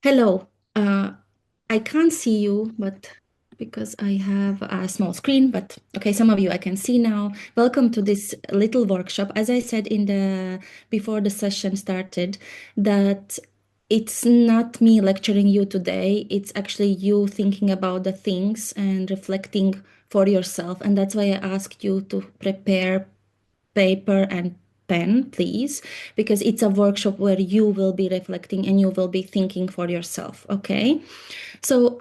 Hello. I can't see you, but because I have a small screen, but okay, some of you I can see now. Welcome to this little workshop. As I said in the before the session started, that it's not me lecturing you today. It's actually you thinking about the things and reflecting for yourself. And that's why I asked you to prepare paper and pen, please, because it's a workshop where you will be reflecting and you will be thinking for yourself. Okay. So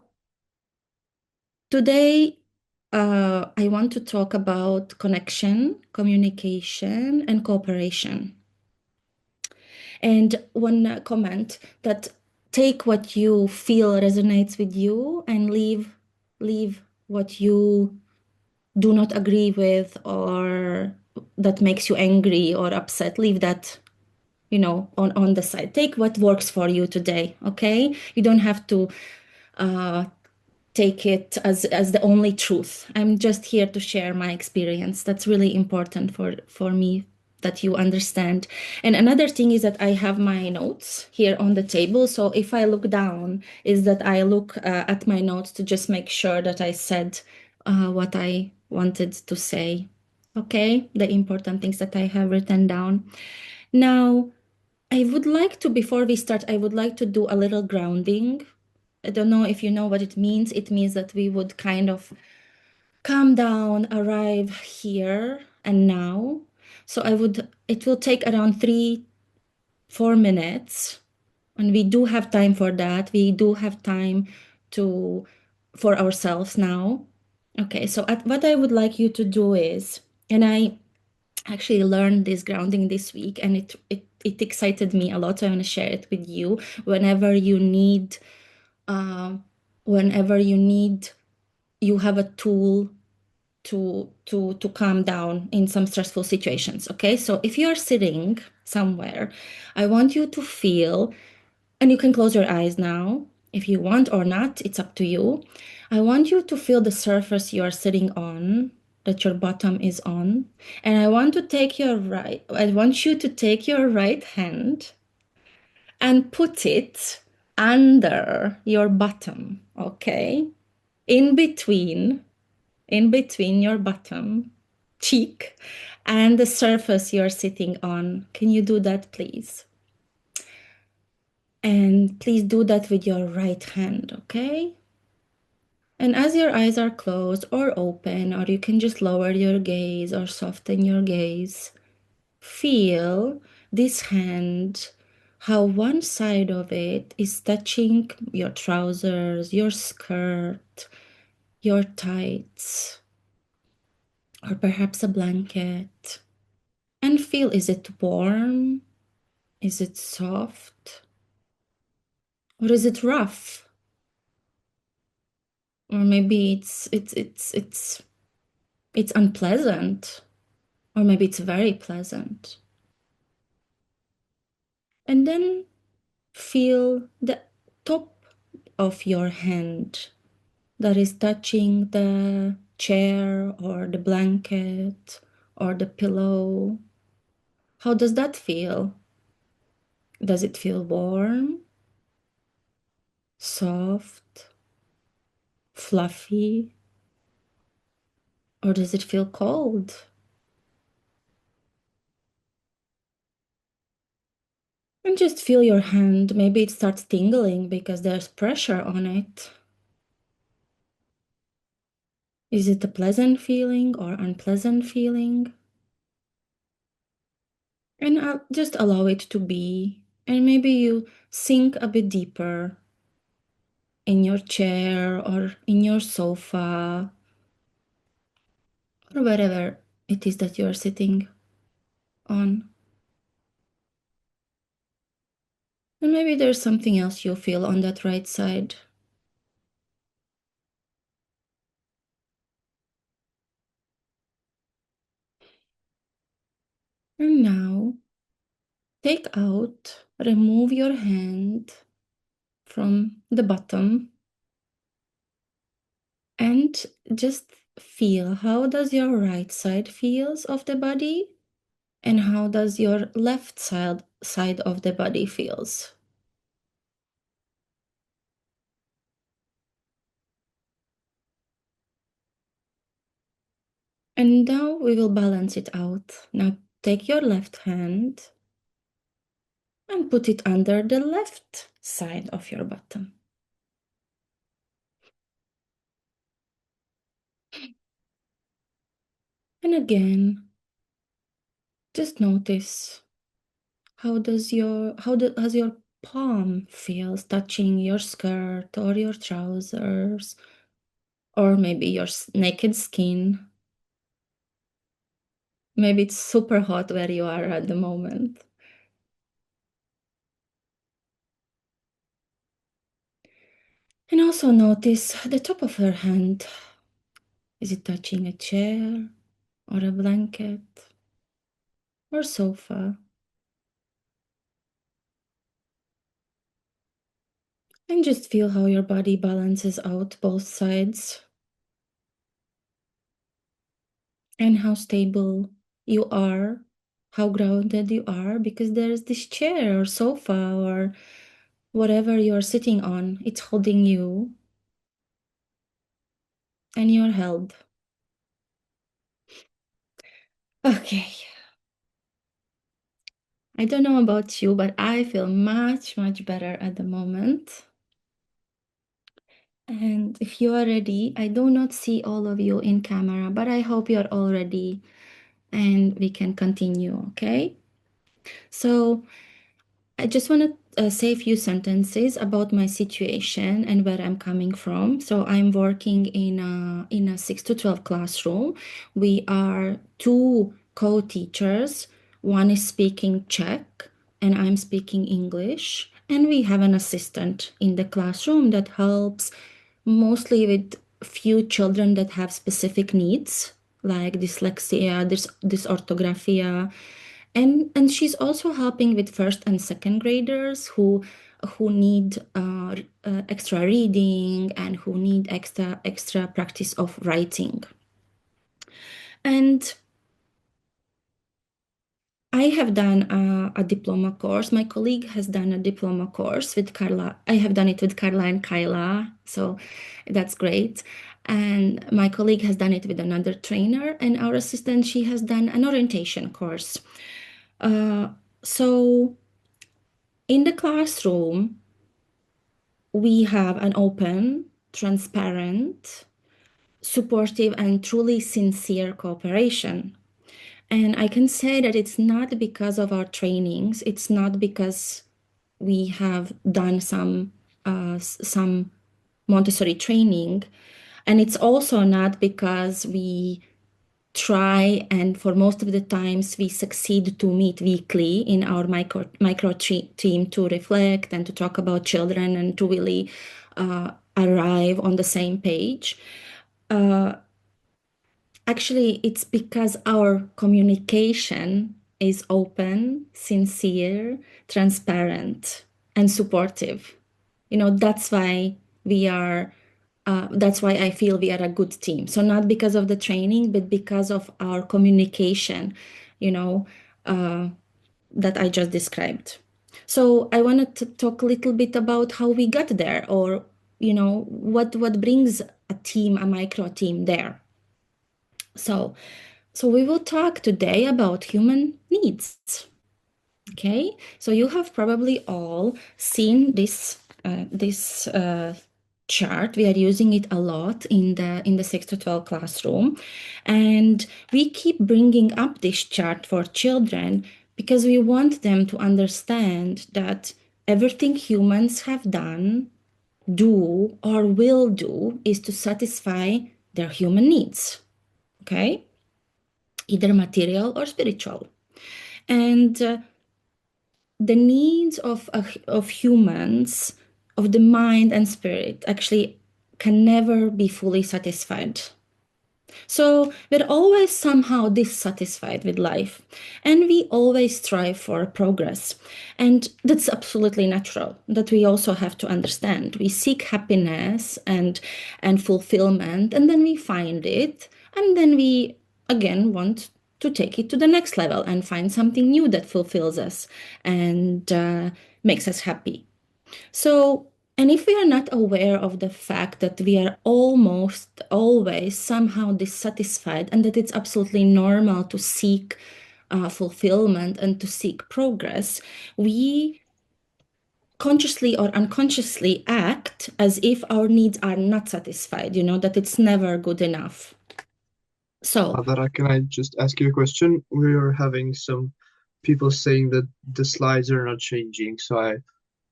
today, I want to talk about connection, communication, and cooperation. And one comment that take what you feel resonates with you and leave what you do not agree with or that makes you angry or upset. Leave that on the side. Take what works for you today. Okay, you don't have to take it as the only truth. I'm just here to share my experience. That's really important for me that you understand. And another thing is that I have my notes here on the table. So if I look down, is that I look at my notes to just make sure that I said what I wanted to say. Okay, the important things that I have written down. Now, I would like to, before we start, I would like to do a little grounding. I don't know if you know what it means. It means that we would kind of calm down, arrive here and now. So it will take around 4 minutes. And we do have time for that. We do have time for ourselves now. Okay, so what I would like you to do is, and I actually learned this grounding this week and it excited me a lot. So I want to share it with you whenever you need uh, whenever you have a tool to calm down in some stressful situations. Okay, so if you are sitting somewhere, I want you to feel, and you can close your eyes now if you want or not, it's up to you. I want you to feel the surface you are sitting on, that your bottom is on. And I want you to take your right hand and put it under your bottom, okay? In between, in between your bottom cheek and the surface you're sitting on. Can you do that, please? And please do that with your right hand, okay? And as your eyes are closed or open, or you can just lower your gaze or soften your gaze, feel this hand, how one side of it is touching your trousers, your skirt, your tights, or perhaps a blanket. And feel, is it warm? Is it soft? Or is it rough? Or maybe it's unpleasant, or maybe it's very pleasant. And then feel the top of your hand that is touching the chair or the blanket or the pillow. How does that feel? Does it feel warm, soft, fluffy, or does it feel cold? And just feel your hand. Maybe it starts tingling because there's pressure on it. Is it a pleasant feeling or unpleasant feeling? And just allow it to be. And maybe you sink a bit deeper in your chair or in your sofa or wherever it is that you're sitting on. And maybe there's something else you feel on that right side. And now remove your hand from the bottom and just feel, how does your right side feels of the body and how does your left side of the body feels. And now we will balance it out. Now take your left hand and put it under the left side of your bottom. And again, just notice how has your palm feels touching your skirt or your trousers or maybe your naked skin. Maybe it's super hot where you are at the moment. And also notice the top of her hand. Is it touching a chair or a blanket or sofa? And just feel how your body balances out both sides and how stable you are, how grounded you are, because there's this chair or sofa or whatever you're sitting on. It's holding you and you're held. Okay. I don't know about you, but I feel much, much better at the moment. And if you are ready, I do not see all of you in camera, but I hope you're all ready and we can continue, okay? So I just want to say a few sentences about my situation and where I'm coming from. So I'm working in a 6 to 12 classroom. We are two co-teachers. One is speaking Czech and I'm speaking English. And we have an assistant in the classroom that helps mostly with few children that have specific needs like dyslexia, dysorthographia, and she's also helping with first and second graders who need extra reading and who need extra practice of writing. And I have done a diploma course. My colleague has done a diploma course with Carla. I have done it with Carla and Kyla, so that's great. And my colleague has done it with another trainer, and our assistant, she has done an orientation course. So in the classroom, we have an open, transparent, supportive, and truly sincere cooperation. And I can say that it's not because of our trainings, it's not because we have done some Montessori training, and it's also not because we try and for most of the times we succeed to meet weekly in our team to reflect and to talk about children and to really arrive on the same page. Actually, it's because our communication is open, sincere, transparent, and supportive. That's why we are, that's why I feel we are a good team. So, not because of the training, but because of our communication, you know, uh, that I just described. So, I wanted to talk a little bit about how we got there, or, what brings a team, a micro team there. So we will talk today about human needs. Okay, so you have probably all seen this chart. We are using it a lot in the 6 to 12 classroom, and we keep bringing up this chart for children because we want them to understand that everything humans have done, do, or will do is to satisfy their human needs. Okay, either material or spiritual. And the needs of humans, of the mind and spirit, actually can never be fully satisfied. So we're always somehow dissatisfied with life, and we always strive for progress. And that's absolutely natural, that we also have to understand. We seek happiness and fulfillment, and then we find it, and then we again want to take it to the next level and find something new that fulfills us and makes us happy. So And if we are not aware of the fact that we are almost always somehow dissatisfied and that it's absolutely normal to seek fulfillment and to seek progress, we consciously or unconsciously act as if our needs are not satisfied, that it's never good enough. So, Madara, can I just ask you a question? We are having some people saying that the slides are not changing, so I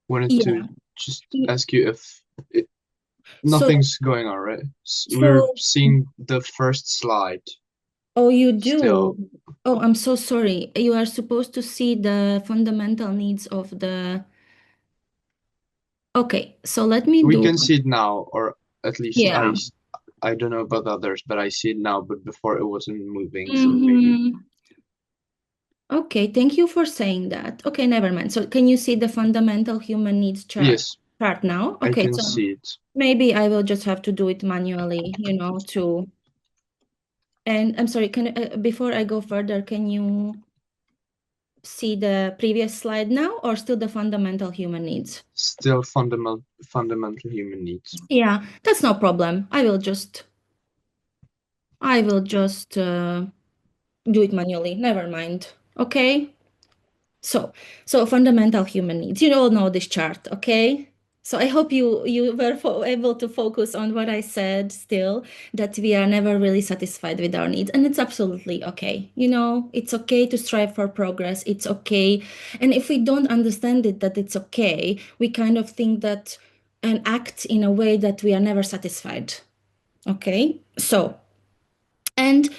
wanted to yeah. just ask you if it, So, nothing's going on, right? We're so, seeing the first slide oh, you do. still. Oh, I'm so sorry. You are supposed to see the fundamental needs of the. Okay, so let me We do. can see it now, or at least Yeah. I don't know about others, but I see it now, but before it wasn't moving, so maybe. Hmm. Okay, thank you for saying that. Okay, never mind. So, can you see the fundamental human needs Yes, chart now? I Okay, can so see it. maybe I will just have to do it manually, to. And I'm sorry, before I go further, can you see the previous slide now or still the fundamental human needs? Still fundamental human needs. Yeah, that's no problem. I will just do it manually. Never mind. Okay? So, so fundamental human needs. You all know this chart, okay? So I hope you were able to focus on what I said still, that we are never really satisfied with our needs, and it's absolutely okay. It's okay to strive for progress. It's okay. And if we don't understand it that it's okay, we kind of think that and act in a way that we are never satisfied. Okay? So, and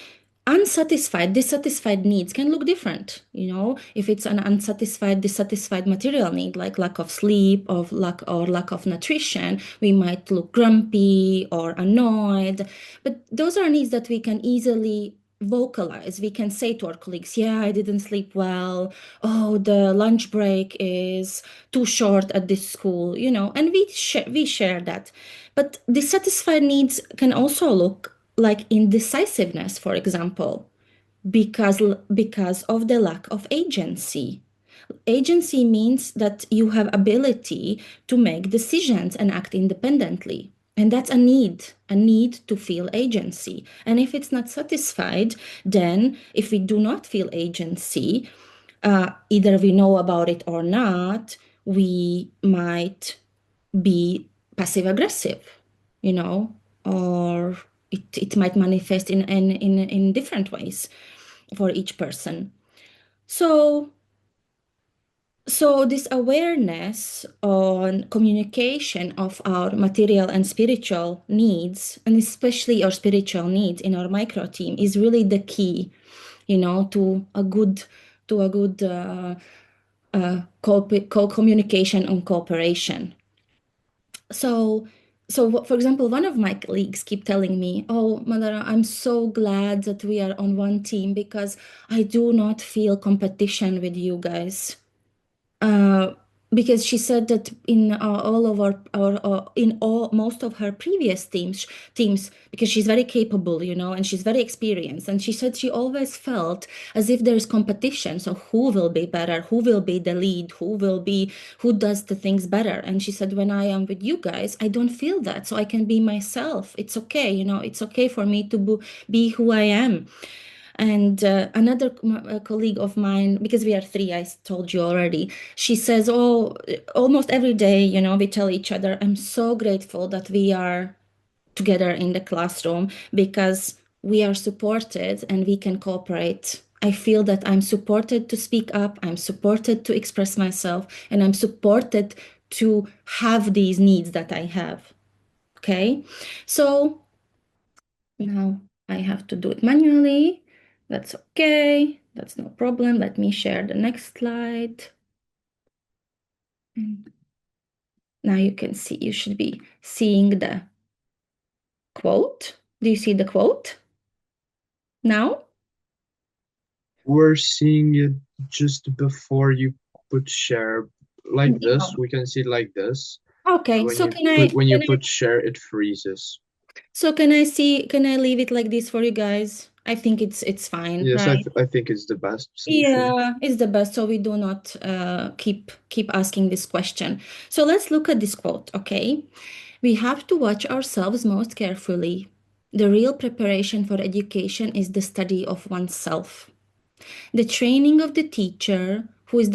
dissatisfied needs can look different. If it's an dissatisfied material need, like lack of sleep, lack of nutrition, we might look grumpy or annoyed. But those are needs that we can easily vocalize. We can say to our colleagues, yeah, I didn't sleep well. Oh, the lunch break is too short at this school, and we share that. But dissatisfied needs can also look like indecisiveness, for example, because of the lack of agency. Agency means that you have ability to make decisions and act independently. And that's a need to feel agency. And if it's not satisfied, then if we do not feel agency, either we know about it or not, we might be passive aggressive, you know, or it might manifest in different ways for each person. So so this awareness on communication of our material and spiritual needs, and especially our spiritual needs in our micro team, is really the key, to a good communication and cooperation. So, for example, one of my colleagues keep telling me, "Oh, Madara, I'm so glad that we are on one team because I do not feel competition with you guys." uh, because she said that in all of our in all most of her previous teams, because she's very capable, and she's very experienced, and she said she always felt as if there's competition. So who will be better? Who will be the lead? Who does the things better? And she said, when I am with you guys, I don't feel that, so I can be myself. It's okay, it's okay for me to be who I am. And another colleague of mine, because we are three, I told you already, she says, "Oh, almost every day, we tell each other, I'm so grateful that we are together in the classroom because we are supported and we can cooperate. I feel that I'm supported to speak up, I'm supported to express myself, and I'm supported to have these needs that I have." Okay, so now I have to do it manually. That's okay. That's no problem. Let me share the next slide. And now you can see, you should be seeing the quote. Do you see the quote now? We're seeing it just before you put share like Yeah. this. We can see it like this. Okay, When so you can I put share, it freezes. can I leave it like this for you guys? I think it's fine, Yes, right? I think it's the best solution. Yeah, it's the best. So we do not keep asking this question. So let's look at this quote, okay? We have to watch ourselves most carefully. The real preparation for education is the study of oneself. The training of the teacher, who is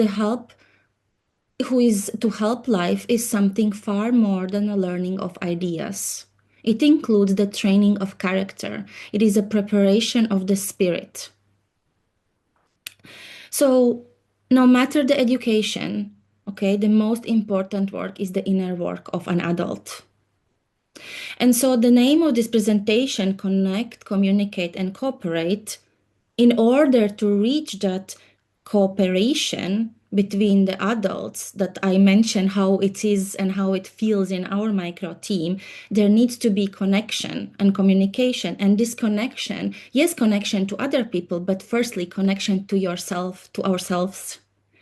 to help life, is something far more than a learning of ideas. It includes the training of character. It is a preparation of the spirit. So, no matter the education, okay, the most important work is the inner work of an adult. And so, the name of this presentation, Connect, Communicate, and Cooperate, in order to reach that cooperation between the adults that I mentioned, how it is and how it feels in our micro team, there needs to be connection and communication. And this connection, yes, connection to other people, but firstly, connection to yourself, to ourselves.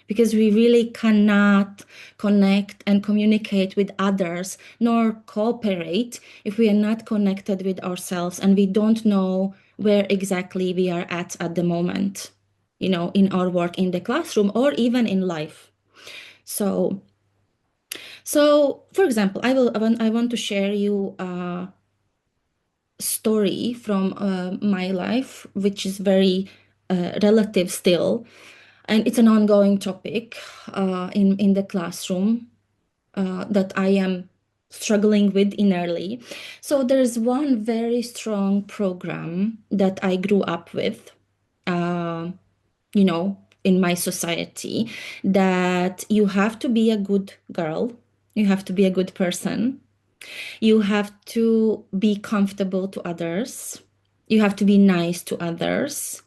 Because we really cannot connect and communicate with others nor cooperate if we are not connected with ourselves and we don't know where exactly we are at the moment, in our work in the classroom or even in life. So, for example, I want to share you a story from my life, which is very relative still, and it's an ongoing topic in the classroom that I am struggling with innerly. So there's one very strong program that I grew up with, uh, in my society, that you have to be a good girl, you have to be a good person, you have to be comfortable to others, you have to be nice to others,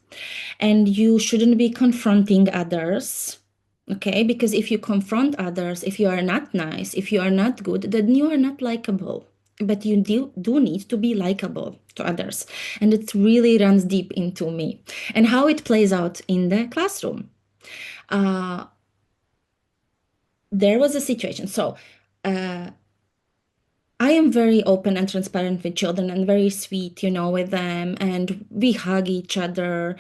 and you shouldn't be confronting others. Okay, because if you confront others, if you are not nice, if you are not good, then you are not likable. But you do need to be likable to others. And it really runs deep into me. And how it plays out in the classroom. Uh, there was a situation. So I am very open and transparent with children and very sweet, with them. And we hug each other.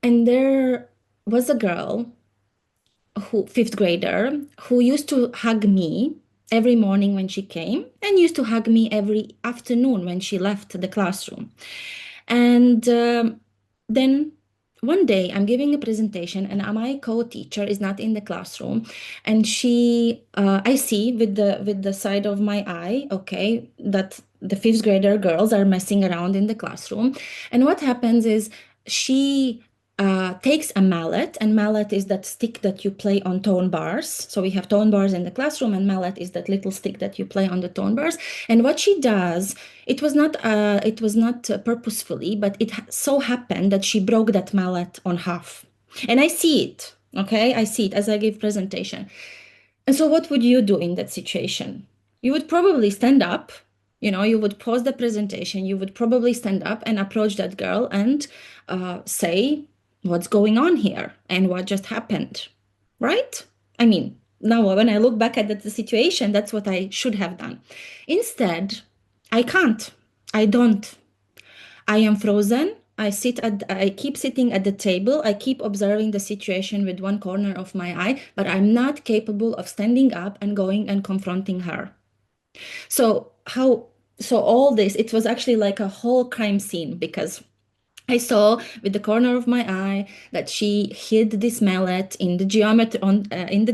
And there was a girl who fifth grader who used to hug me every morning when she came and used to hug me every afternoon when she left the classroom. And then one day I'm giving a presentation and my co-teacher is not in the classroom, and I see with the side of my eye, okay, that the fifth grader girls are messing around in the classroom. And what happens is she takes a mallet, and mallet is that stick that you play on tone bars. So we have tone bars in the classroom, and mallet is that little stick that you play on the tone bars. And what she does, it was not purposefully, but it so happened that she broke that mallet on half. And I see it. Okay, I see it as I give presentation. And so, what would you do in that situation? You would probably stand up, you would pause the presentation, you would probably stand up and approach that girl and say, what's going on here and what just happened, right? I mean, now when I look back at the situation, that's what I should have done. Instead, I can't. I don't. I am frozen. I keep sitting at the table. I keep observing the situation with one corner of my eye, but I'm not capable of standing up and going and confronting her. So how so all this, it was actually like a whole crime scene because I saw with the corner of my eye that she hid this mallet in the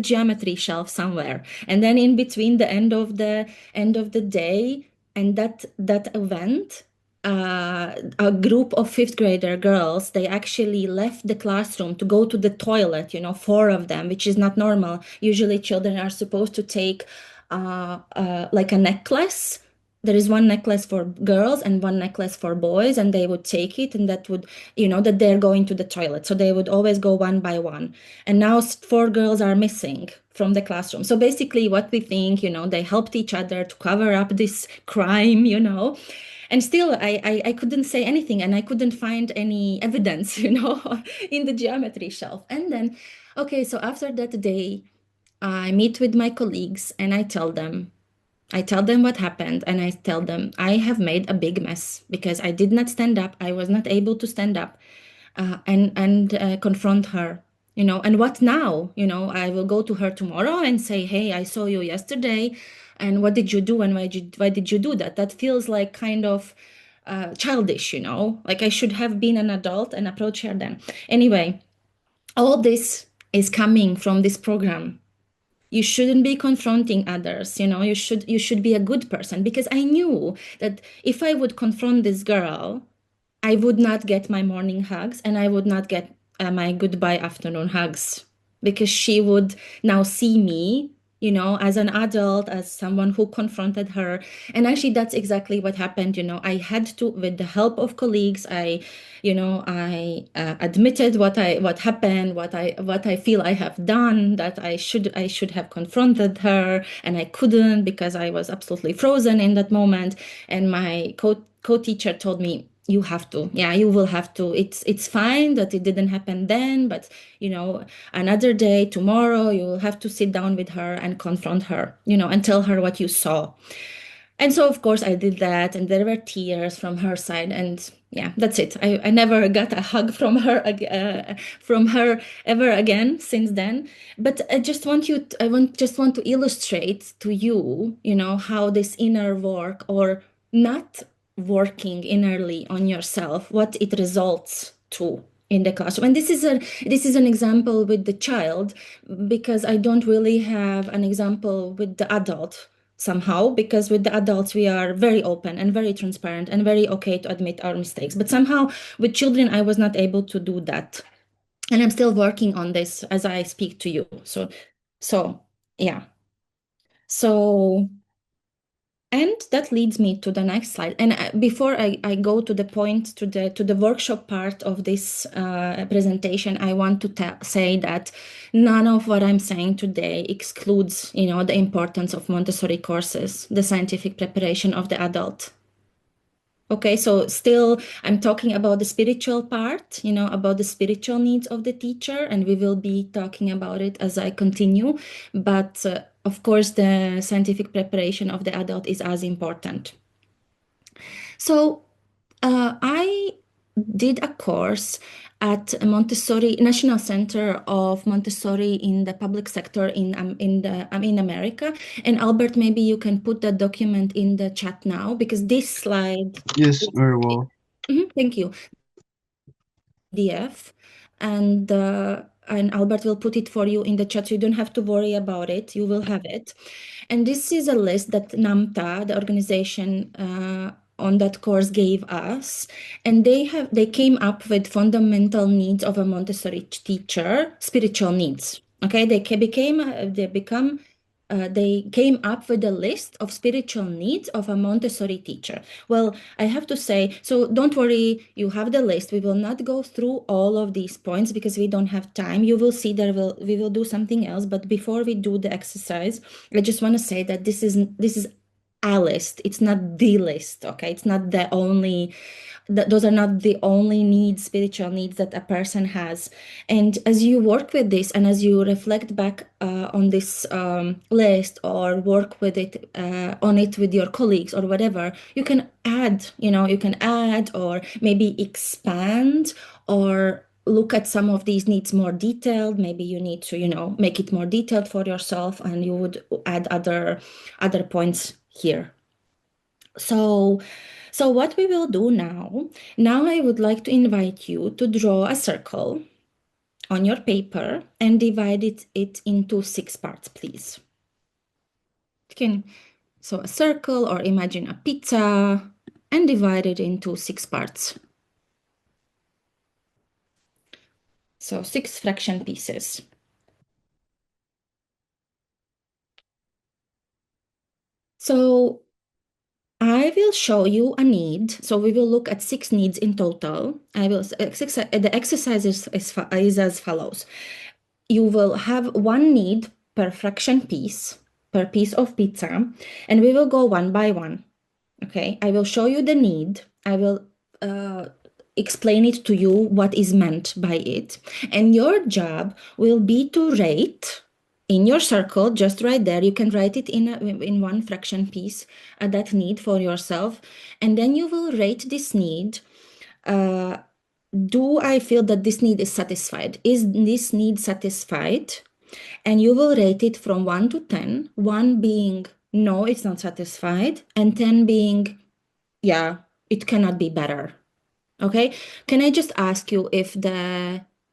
geometry shelf somewhere, and then in between the end of the day and that event, a group of fifth grader girls, they actually left the classroom to go to the toilet. Four of them, which is not normal. Usually, children are supposed to take like a necklace. There is one necklace for girls and one necklace for boys, and they would take it, and that would, that they're going to the toilet. So they would always go one by one. And now four girls are missing from the classroom. So basically, what we think, they helped each other to cover up this crime. And still, I couldn't say anything, and I couldn't find any evidence, in the geometry shelf. And then, okay, so after that day, I meet with my colleagues and I tell them, I tell them what happened, and I tell them I have made a big mess because I did not stand up. I was not able to stand up and confront her. And what now? I will go to her tomorrow and say, "Hey, I saw you yesterday, and what did you do? And why did you do that?" That feels like kind of childish. Like I should have been an adult and approach her then. Anyway, all this is coming from this program. You shouldn't be confronting others. You should be a good person, because I knew that if I would confront this girl, I would not get my morning hugs, and I would not get my goodbye afternoon hugs, because she would now see me, as an adult, as someone who confronted her. And actually, that's exactly what happened. I had to, with the help of colleagues, I admitted what happened, what I feel I have done, that I should have confronted her, and I couldn't because I was absolutely frozen in that moment. And my co-teacher told me, you have to, yeah, you will have to. It's fine that it didn't happen then, but another day, tomorrow, you will have to sit down with her and confront her, and tell her what you saw. And so, of course, I did that, and there were tears from her side, and yeah, that's it. I never got a hug from her ever again since then. But I just want to illustrate to you, how this inner work, or not working innerly on yourself, what it results to in the classroom. And this is an example with the child, because I don't really have an example with the adult somehow, because with the adults we are very open and very transparent and very okay to admit our mistakes, but somehow with children I was not able to do that, and I'm still working on this as I speak to you. So yeah. So, and that leads me to the next slide. And before I go to the point, to the workshop part of this presentation, I want to say that none of what I'm saying today excludes, the importance of Montessori courses, the scientific preparation of the adult. Okay, so still I'm talking about the spiritual part, about the spiritual needs of the teacher, and we will be talking about it as I continue. But of course, the scientific preparation of the adult is as important. So I did a course at Montessori National Center of Montessori in the public sector in America. And Albert, maybe you can put that document in the chat now, because this slide. Yes, very well. Thank you. This slide is in PDF, and Albert will put it for you in the chat, so you don't have to worry about it. You will have it. And this is a list that NAMTA, the organization on that course, gave us, and they came up with fundamental needs of a Montessori teacher, spiritual needs. Okay, they came up with a list of spiritual needs of a Montessori teacher. Well, I have to say, so don't worry, you have the list. We will not go through all of these points because we don't have time. You will see we will do something else. But before we do the exercise, I just want to say that this is a list. It's not the list, okay? It's not the only those are not the only needs, spiritual needs, that a person has. And as you work with this, and as you reflect back on this list, or work with it on it with your colleagues or whatever, you can add or maybe expand, or look at some of these needs more detailed. Maybe you need to make it more detailed for yourself, and you would add other points here. So what we will do now I would like to invite you to draw a circle on your paper and divide it into 6 parts, please. So a circle, or imagine a pizza, and divide it into 6 parts. So 6 fraction pieces. So I will show you a need. So we will look at 6 needs in total. The exercise is as follows. You will have 1 need per fraction piece, per piece of pizza, and we will go one by one. Okay, I will show you the need. I will explain it to you what is meant by it. And your job will be to rate in your circle, just right there. You can write it in one fraction piece, that need for yourself. And then you will rate this need. Do I feel that this need is satisfied? Is this need satisfied? And you will rate it from 1 to 10, 1 being no, it's not satisfied, and 10 being yeah, it cannot be better. Okay? Can I just ask you if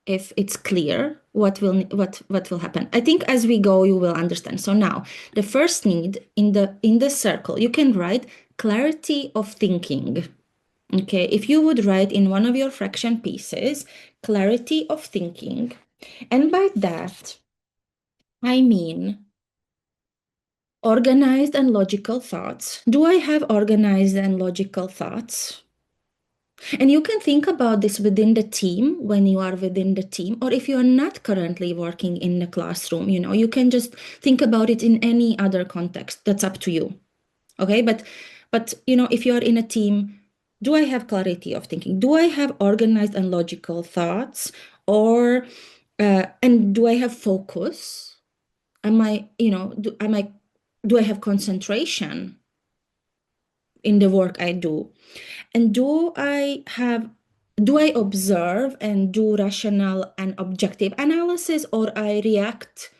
it's clear what will happen? I think as we go you will understand. So now, the first need in the circle, you can write clarity of thinking. Okay, if you would write in one of your fraction pieces, clarity of thinking, and by that, I mean organized and logical thoughts. Do I have organized and logical thoughts? And you can think about this within the team when you are within the team, or if you are not currently working in the classroom, you can just think about it in any other context. That's up to you. Okay, but if you are in a team, do I have clarity of thinking? Do I have organized and logical thoughts? Or and do I have focus? Am I, do I have concentration in the work I do? And do I observe and do rational and objective analysis, or I react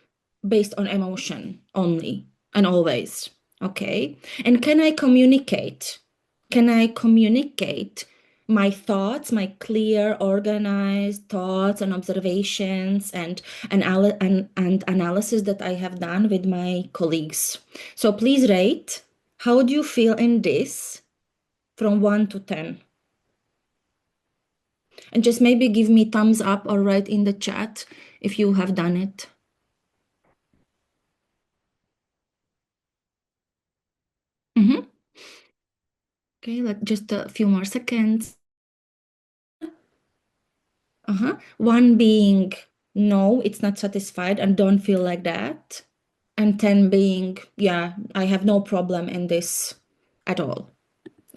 based on emotion only and always? Okay. And can I communicate? Can I communicate my thoughts, my clear, organized thoughts and observations and analysis that I have done with my colleagues? So please rate. How do you feel in this from 1 to 10? And just maybe give me thumbs up or write in the chat if you have done it. Mhm. Okay, just a few more seconds. One being no, it's not satisfied and don't feel like that. And 10 being, yeah, I have no problem in this at all.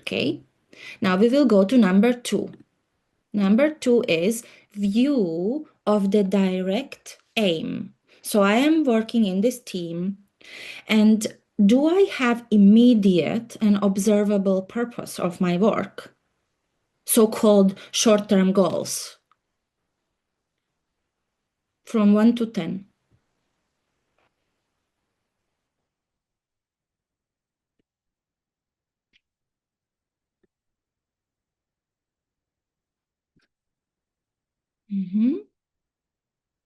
Okay, now we will go to number 2. Number 2 is view of the direct aim. So I am working in this team, and do I have immediate and observable purpose of my work? So-called short-term goals from 1 to 10.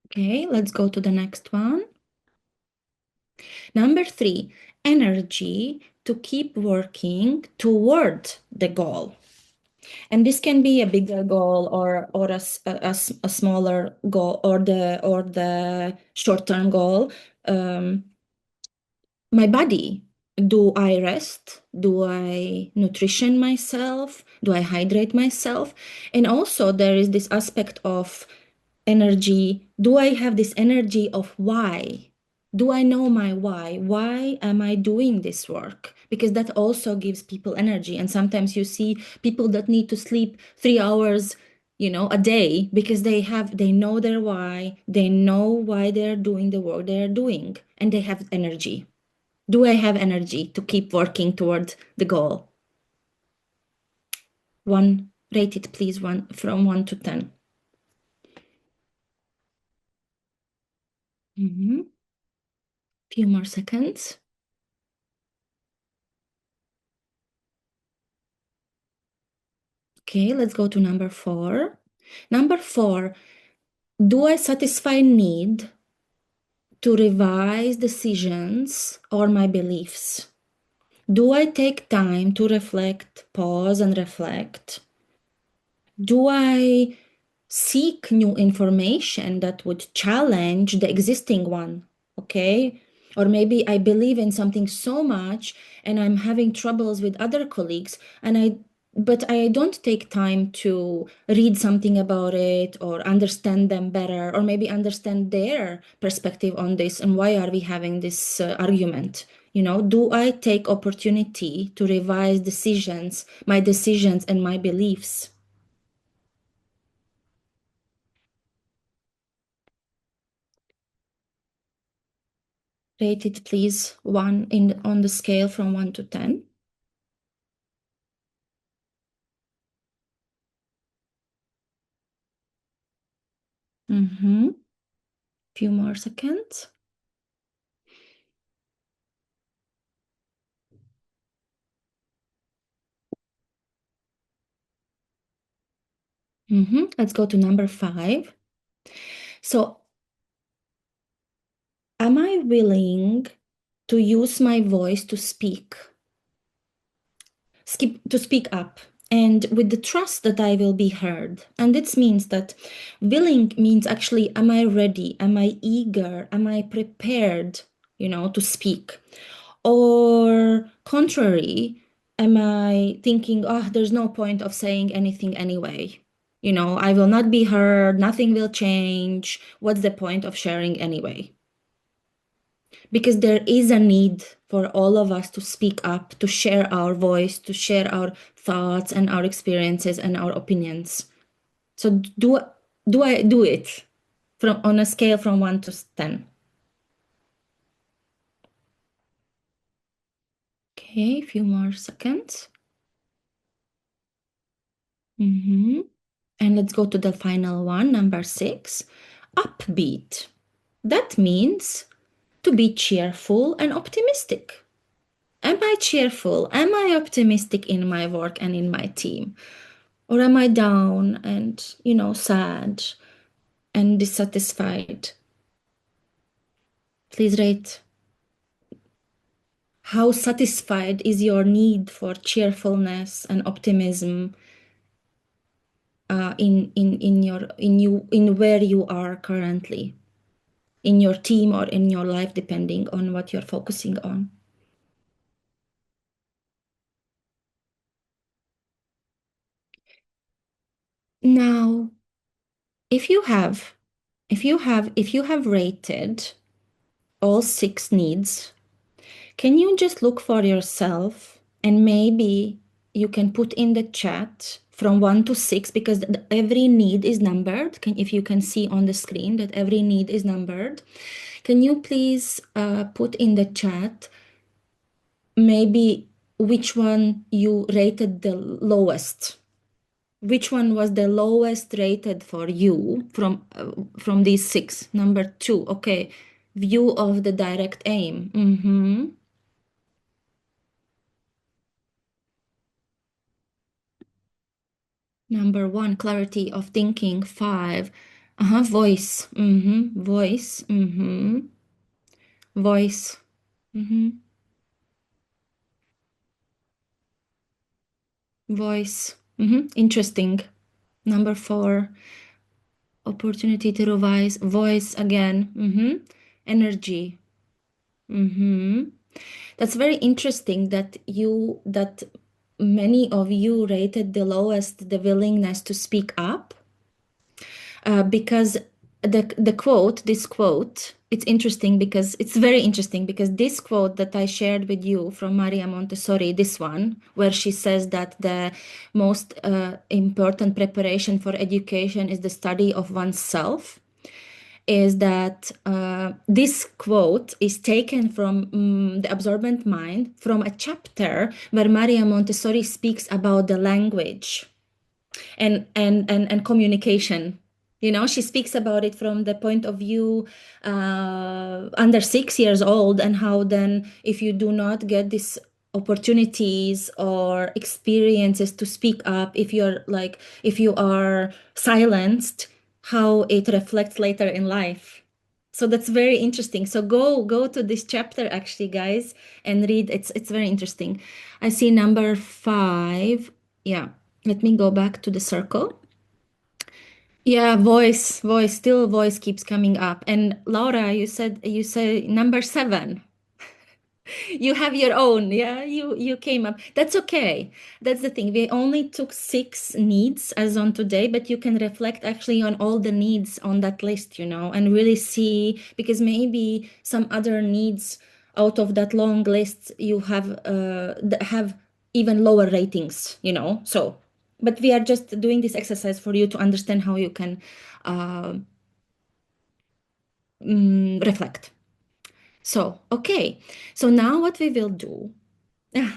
Okay, let's go to the next one. Number 3, energy to keep working toward the goal. And this can be a bigger goal or a smaller goal, or the short-term goal. My body. Do I rest? Do I nutrition myself? Do I hydrate myself? And also there is this aspect of energy. Do I have this energy of why? Do I know my why? Why am I doing this work? Because that also gives people energy. And sometimes you see people that need to sleep 3 hours, a day, because they know their why, they know why they're doing the work they're doing, and they have energy. Do I have energy to keep working toward the goal? One, rate it please, one from 1 to 10. Few more seconds. Okay, let's go to number 4. Number 4, do I satisfy need to revise decisions or my beliefs? Do I take time to reflect, pause and reflect? Do I seek new information that would challenge the existing one? Okay. Or maybe I believe in something so much and I'm having troubles with other colleagues, but I don't take time to read something about it or understand them better, or maybe understand their perspective on this and why are we having this argument. Do I take opportunity to revise my decisions and my beliefs? Rate it, please, one in on the scale from 1 to 10. Mm-hmm. Few more seconds. Mm-hmm. Let's go to number 5. So, am I willing to use my voice to speak? To speak up, and with the trust that I will be heard. And this means that willing means actually, am I ready? Am I eager? Am I prepared, to speak? Or contrary, am I thinking, oh, there's no point of saying anything anyway? I will not be heard, nothing will change. What's the point of sharing anyway? Because there is a need for all of us to speak up, to share our voice, to share our thoughts and our experiences and our opinions. So do I do it from on a scale from 1 to 10? Okay, a few more seconds. And let's go to the final one, number 6. Upbeat. That means to be cheerful and optimistic. Am I cheerful? Am I optimistic in my work and in my team? Or am I down and, sad and dissatisfied? Please rate. How satisfied is your need for cheerfulness and optimism in where you are currently, in your team or in your life, depending on what you're focusing on. Now, if you have rated all 6 needs, can you just look for yourself and maybe you can put in the chat from 1 to 6, because every need is numbered. If you can see on the screen that every need is numbered, can you please put in the chat maybe which one you rated the lowest? Which one was the lowest rated for you from these 6? Number 2, okay. View of the direct aim. Number 1, clarity of thinking. 5, voice. Voice. Voice. Voice. Interesting. Number 4, opportunity to revise. Voice again. Energy. That's very interesting that many of you rated the lowest the willingness to speak up, because this quote, it's interesting because it's very interesting because this quote that I shared with you from Maria Montessori, this one, where she says that the most important preparation for education is the study of oneself, is that this quote is taken from The Absorbent Mind, from a chapter where Maria Montessori speaks about the language and communication. She speaks about it from the point of view under 6 years old, and how then if you do not get these opportunities or experiences to speak up, if you are silenced, how it reflects later in life. So that's very interesting. So go to this chapter actually, guys, and read. It's very interesting. I see number 5. Yeah. Let me go back to the circle. Yeah, voice, still voice keeps coming up. And Laura, you said number 7. You have your own, yeah, you came up. That's okay. That's the thing. We only took 6 needs as on today, but you can reflect actually on all the needs on that list, and really see, because maybe some other needs out of that long list you have even lower ratings, so, but we are just doing this exercise for you to understand how you can uh, reflect. So, okay. So now what we will do.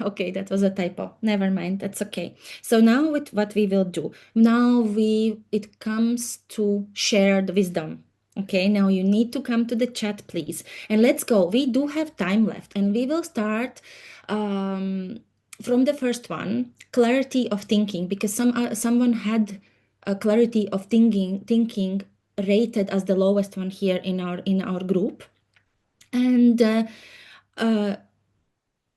Okay, that was a typo. Never mind. That's okay. So now with what we will do. Now it comes to shared wisdom. Okay, now you need to come to the chat, please. And let's go. We do have time left, and we will start um, from the first one, clarity of thinking, because someone had a clarity of thinking rated as the lowest one here in our group. And uh,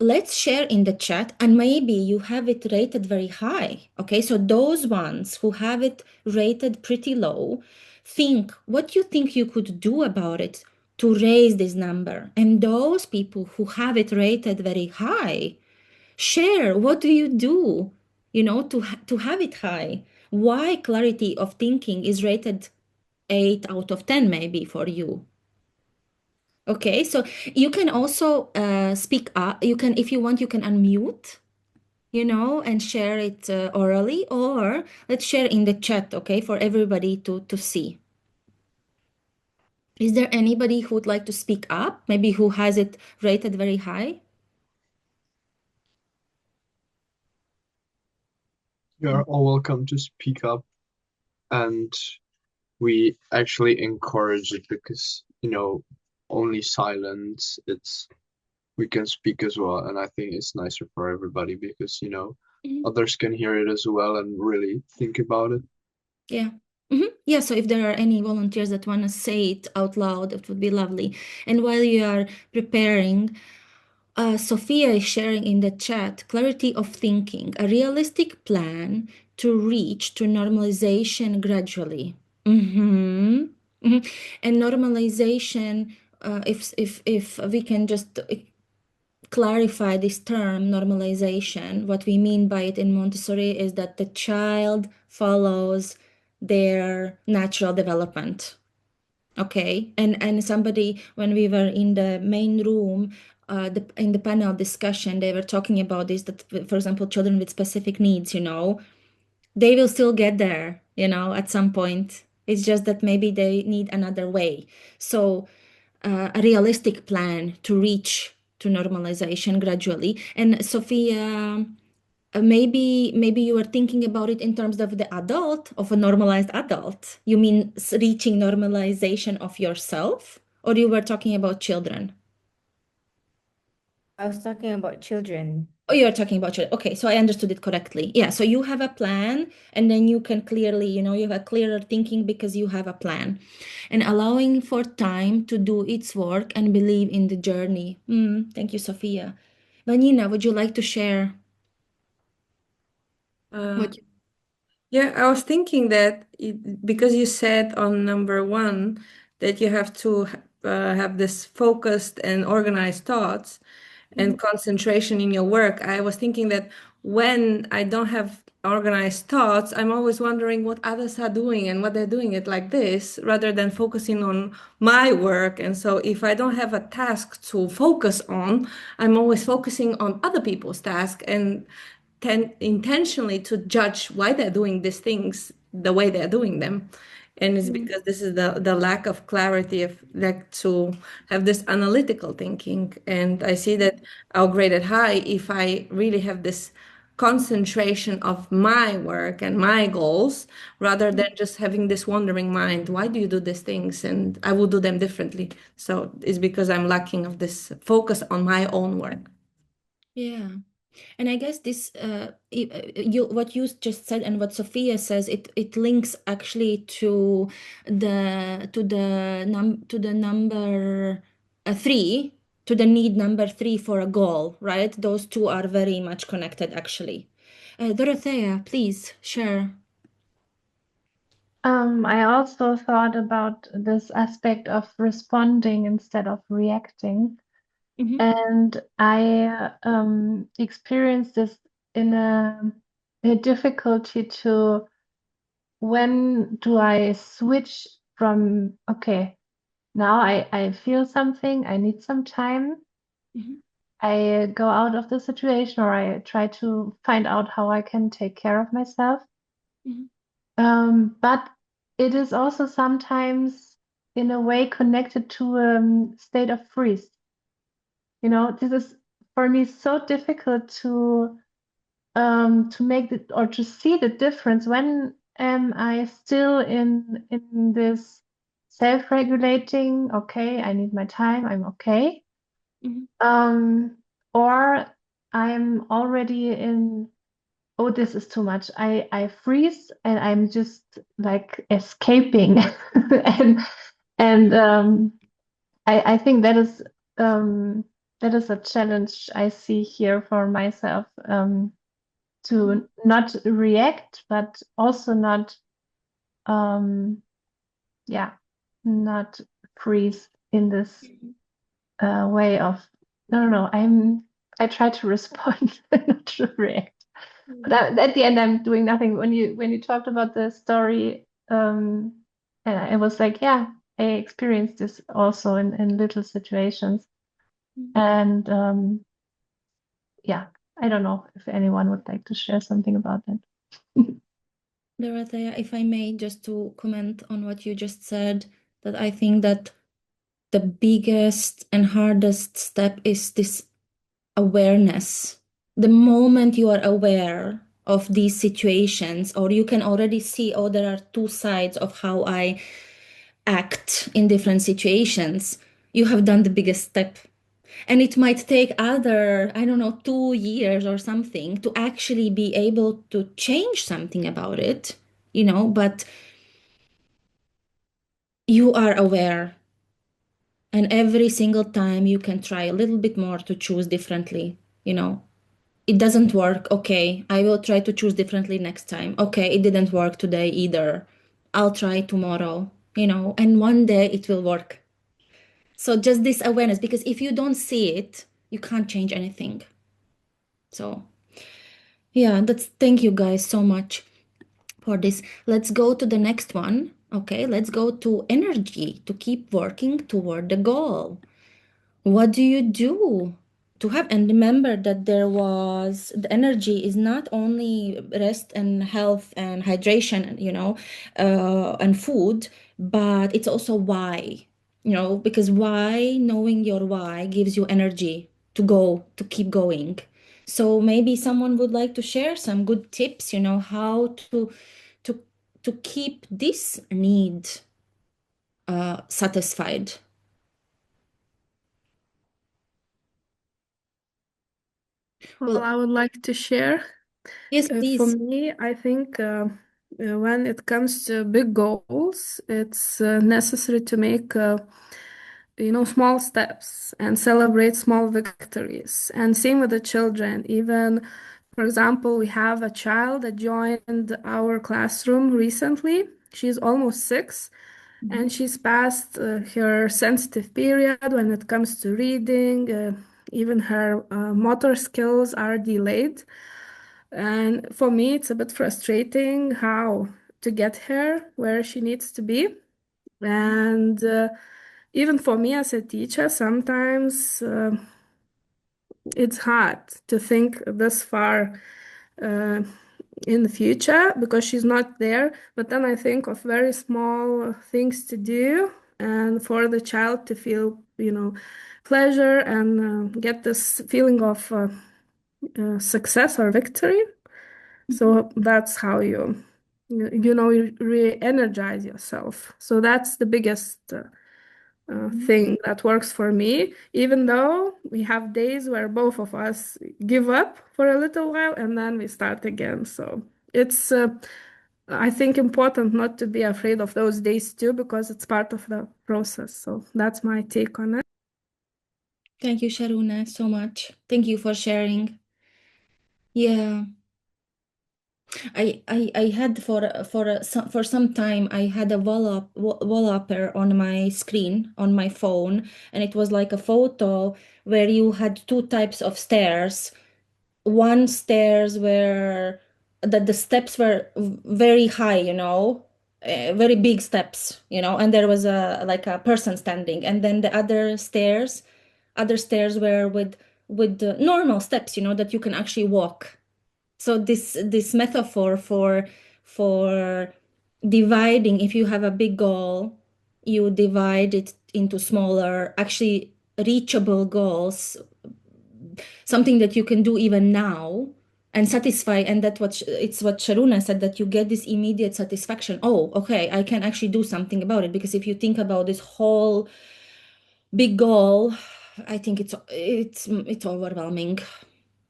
let's share in the chat, and maybe you have it rated very high. Okay, so those ones who have it rated pretty low, think what you think you could do about it to raise this number. And those people who have it rated very high, share what do you do, to have it high. Why clarity of thinking is rated 8 out of 10 maybe for you. Okay, so you can also speak up. You can, if you want, you can unmute, and share it orally, or let's share in the chat, okay, for everybody to see. Is there anybody who would like to speak up, maybe who has it rated very high? You are all welcome to speak up, and we actually encourage it because, only silence, we can speak as well. And I think it's nicer for everybody because, Mhm. others can hear it as well and really think about it. Yeah. Yeah, so if there are any volunteers that want to say it out loud, it would be lovely. And while you are preparing, Sophia is sharing in the chat clarity of thinking, a realistic plan to reach to normalization gradually. Mhm. Mhm. And normalization, if we can just clarify this term normalization, what we mean by it in Montessori is that the child follows their natural development. Okay, and somebody, when we were in the main room, in the panel discussion, they were talking about this, that, for example, children with specific needs, they will still get there, at some point. It's just that maybe they need another way. So, a realistic plan to reach to normalization gradually. And Sophia, maybe you were thinking about it in terms of the adult, of a normalized adult. You mean reaching normalization of yourself, or you were talking about children? I was talking about children. Oh, you're talking about children. Okay, so I understood it correctly. Yeah, so you have a plan, and then you can clearly, you have a clearer thinking because you have a plan. And allowing for time to do its work and believe in the journey. Thank you, Sophia. Vanina, would you like to share Uh, what you... yeah, I was thinking that because you said on number one that you have to have this focused and organized thoughts and concentration in your work. I was thinking that when I don't have organized thoughts, I'm always wondering what others are doing and what they're doing it like this, rather than focusing on my work. And so if I don't have a task to focus on, I'm always focusing on other people's task and tend intentionally to judge why they're doing these things the way they're doing them. And it's because this is the lack of clarity of like to have this analytical thinking. And I see that I'll grade it high if I really have this concentration of my work and my goals rather than just having this wandering mind. Why do you do these things? And I will do them differently. So it's because I'm lacking of this focus on my own work. Yeah. And I guess this, what you just said and what Sophia says, it links actually to the number three, to the need number three for a goal, right? Those two are very much connected, actually. Dorothea, please share. I also thought about this aspect of responding instead of reacting. Mhm. And I experienced this in a difficulty to when do I switch from, okay, now I feel something, I need some time. Mhm. I go out of the situation or I try to find out how I can take care of myself. Mhm. But it is also sometimes in a way connected to a state of freeze. This is for me so difficult to make it or to see the difference. When am I still in this self-regulating, okay, I need my time, I'm okay. Or I'm already in, oh, this is too much. I freeze and I'm just like escaping. And I think that is a challenge I see here for myself, to not react, but also not yeah, not freeze in this way of no, I try to respond, not to react. But at the end, I'm doing nothing. When you talked about the story, and I was like, yeah, I experienced this also in little situations, and yeah, I don't know if anyone would like to share something about that. Dorothea, if I may, just to comment on what you just said, that I think that the biggest and hardest step is this awareness. The moment you are aware of these situations, or you can already see, oh, there are two sides of how I act in different situations, you have done the biggest step. And it might take other, I don't know, 2 years or something to actually be able to change something about it, but you are aware. And every single time you can try a little bit more to choose differently, It doesn't work. Okay, I will try to choose differently next time. Okay, it didn't work today either. I'll try tomorrow, and one day it will work. So just this awareness, because if you don't see it, you can't change anything. So yeah, thank you guys so much for this. Let's go to the next one. Okay, let's go to energy to keep working toward the goal. What do you do to have, and remember that the energy is not only rest and health and hydration, and food, but it's also why, because knowing your why gives you energy to keep going. So maybe someone would like to share some good tips, how to to keep this need satisfied. Well, I would like to share. Yes, For please. me, I think when it comes to big goals, it's necessary to make small steps and celebrate small victories. And same with the children. Even, for example, we have a child that joined our classroom recently. She's almost 6, and she's past her sensitive period when it comes to reading. Even her motor skills are delayed. And for me, it's a bit frustrating how to get her where she needs to be. And even for me as a teacher, sometimes it's hard to think this far in the future because she's not there. But then I think of very small things to do and for the child to feel, pleasure and get this feeling of success or victory. So that's how you re-energize yourself. So that's the biggest thing that works for me, even though we have days where both of us give up for a little while and then we start again. So it's, I think, important not to be afraid of those days too, because it's part of the process. So that's my take on it. Thank you, Sharuna, so much. Thank you for sharing. Yeah. I had for some time I had a wallpaper on my screen on my phone, and it was like a photo where you had two types of stairs. One stairs where the steps were very high, very big steps, and there was a person standing, and then the other stairs were with the normal steps, that you can actually walk. So this metaphor for dividing, if you have a big goal, you divide it into smaller, actually reachable goals, something that you can do even now and satisfy, and that it's what Sharuna said, that you get this immediate satisfaction. Oh, okay, I can actually do something about it. Because if you think about this whole big goal, I think it's overwhelming.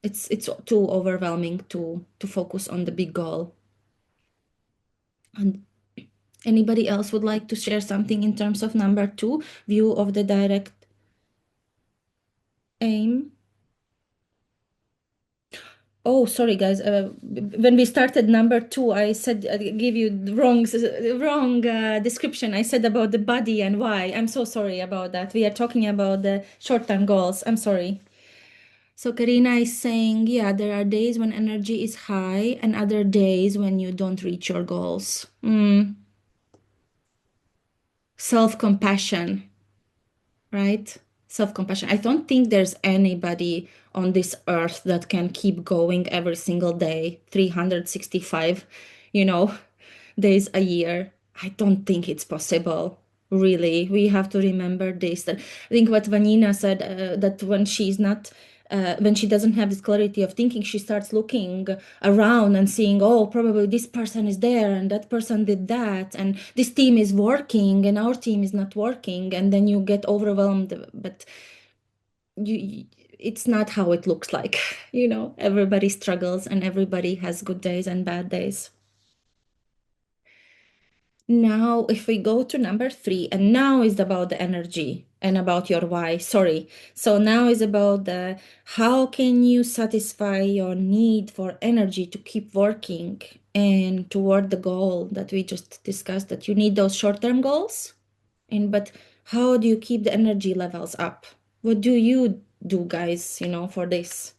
It's too overwhelming to focus on the big goal. And anybody else would like to share something in terms of number 2, view of the direct aim? Oh, sorry, guys. When we started number 2, I said I gave you the wrong description. I said about the body and why. I'm so sorry about that. We are talking about the short-term goals. I'm sorry. So Karina is saying, yeah, there are days when energy is high and other days when you don't reach your goals. Self-compassion, right? Self-compassion. I don't think there's anybody on this earth that can keep going every single day, 365, days a year. I don't think it's possible. Really, we have to remember this. That I think what Vanina said, that when she doesn't have this clarity of thinking, she starts looking around and seeing, oh, probably this person is there and that person did that, and this team is working and our team is not working, and then you get overwhelmed. But it's not how it looks like. Everybody struggles and everybody has good days and bad days. Now, if we go to number 3, and now is about the energy and about your why. Sorry. So now is about the how can you satisfy your need for energy to keep working and toward the goal that we just discussed, that you need those short-term goals. But how do you keep the energy levels up? What do you do, guys, for this?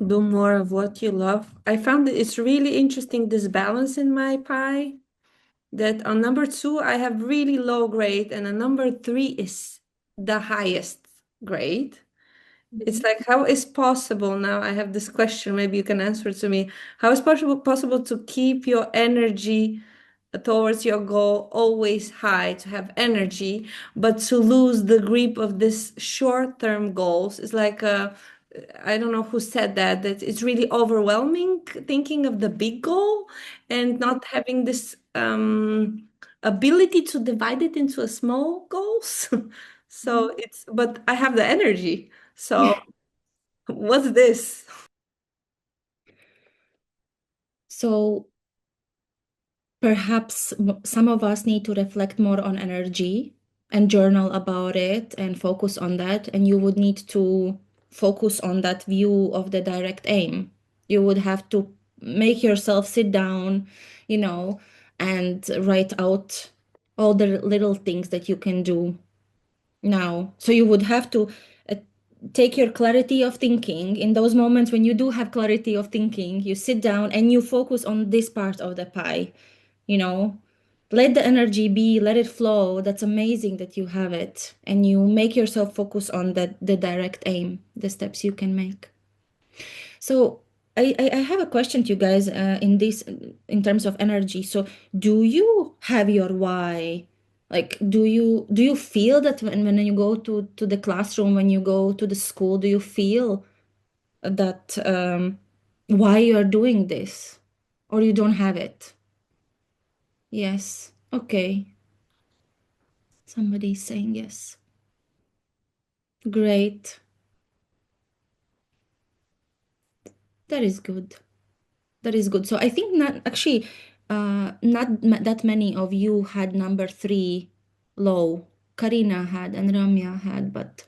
Do more of what you love. I found that it's really interesting, this balance in my pie, that on number 2 I have really low grade, and on number 3 is the highest grade. It's like, how is possible? Now I have this question, maybe you can answer it to me. How is possible to keep your energy towards your goal always high, to have energy, but to lose the grip of this short-term goals? It's like, I don't know who said that it's really overwhelming thinking of the big goal and not having this ability to divide it into a small goals. So but I have the energy. So what's this? So perhaps some of us need to reflect more on energy and journal about it and focus on that. And you would need to focus on that view of the direct aim. You would have to make yourself sit down, and write out all the little things that you can do now. So you would have to uh, take your clarity of thinking in those moments when you do have clarity of thinking. You sit down and you focus on this part of the pie. Let the energy be, let it flow. That's amazing that you have it, and you make yourself focus on the direct aim, the steps you can make. So I have a question to you guys, in terms of energy. So do you have your why? Like, do you feel that when you go to the classroom, when you go to the school, do you feel that why you're doing this, or you don't have it? Yes. Okay. Somebody's saying yes. Great. That is good. That is good. So I think not actually, that many of you had number 3 low. Karina had and Ramya had, but